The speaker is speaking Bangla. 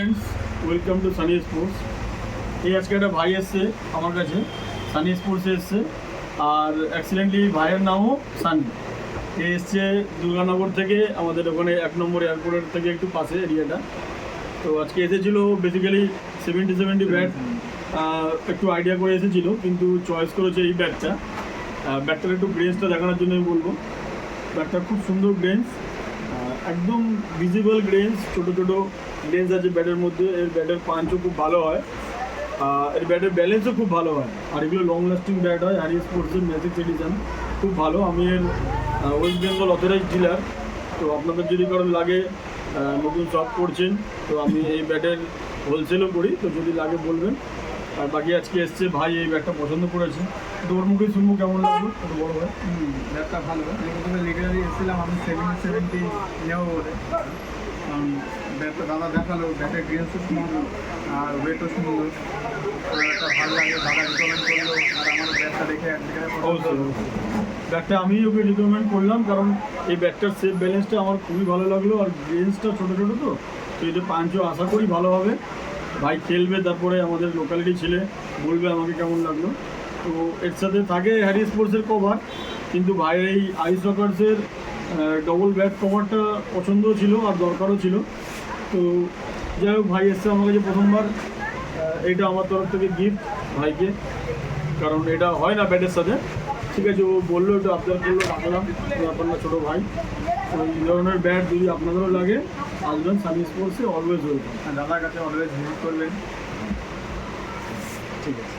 Friends, welcome to Sunny sports. এই আজকে একটা ভাই এসছে আমার কাছে, সানি স্পোর্টসে এসছে। আর অ্যাক্সিডেন্টলি ভাইয়ের নামও সানি। এ এসছে দুর্গানগর থেকে, আমাদের ওখানে 1 নম্বর এয়ারপোর্টের থেকে একটু পাশে এরিয়াটা। তো আজকে এসেছিলো বেসিক্যালি 70 ব্যাট, একটু আইডিয়া করে এসেছিলো, কিন্তু চয়েস করেছে এই ব্যাটটা। ব্যাটটার একটু গ্রেন্সটা দেখানোর জন্য আমি বলবো। ব্যাটটা খুব সুন্দর গ্রেন্স, একদম ভিজিবল গ্রেন্স, ছোটো ছোটো গ্রেন্স আছে ব্যাটের মধ্যে। এর ব্যাটের পাঞ্চও খুব ভালো হয়, এর ব্যাটের ব্যালেন্সও খুব ভালো হয়। আর এগুলো লং লাস্টিং ব্যাট হয়। হারি স্পোর্টসের ম্যাজিক এডিশন খুব ভালো। আমি এর ওয়েস্ট বেঙ্গল অথরাইজ ডিলার। তো আপনাদের যদি কারণ লাগে, নতুন শপ করছেন, তো আমি এই ব্যাটের হোলসেলও করি, তো যদি লাগে বলবেন। আর বাকি আজকে এসছে ভাই, এই ব্যাটটা পছন্দ করেছে। তোর মুখে শুনবো কেমন লাগলো, কত বড় ভাই। ব্যাটটা ভালো। প্রথমে লিটারালি এসেছিলাম আমি 70 নেবো বলে, কারণ ব্যাটটা দাদা দেখালো, ব্যাটের গ্রেন্সও সুন্দর আর ওয়েটও সুন্দর। ব্যাটটা ভালো লাগে, দাদা রিকমেন্ড করলো, আর আমার ব্যাটটা দেখে অবশ্যই ব্যাটটা আমি ওকে রিকমেন্ড করলাম, কারণ এই ব্যাটটার সেফ ব্যালেন্সটা আমার খুবই ভালো লাগলো। আর গ্রেন্সটা ছোটো ছোটো, তো এটা পাঞ্চও আশা করি ভালো হবে। ভাই খেলবে, তারপরে আমাদের লোকালিটি ছেলে বলবে আমাকে কেমন লাগলো। তো এর সাথে থাকে হ্যারি স্পোর্টসের কভার, কিন্তু ভাই এই আইস রকার্সের ডবল ব্যাট কভারটা পছন্দও ছিল আর দরকারও ছিল। তো যাই হোক, ভাই এসছে আমার কাছে প্রথমবার। এটা আমার তরফ থেকে গিফট ভাইকে, কারণ এটা হয় না ব্যাটের সাথে। ঠিক আছে, ও বললো, একটু আবদার করলো, রাখলাম। ব্যাপার না, ছোটো ভাই। তো এই ধরনের ব্যাট যদি আপনাদেরও লাগে, আসবেন সানি স্পোর্টসে, অলওয়েজ ওয়েলকাম। দাদার কাছে অলওয়েজ ভিজিট করবেন। ঠিক আছে।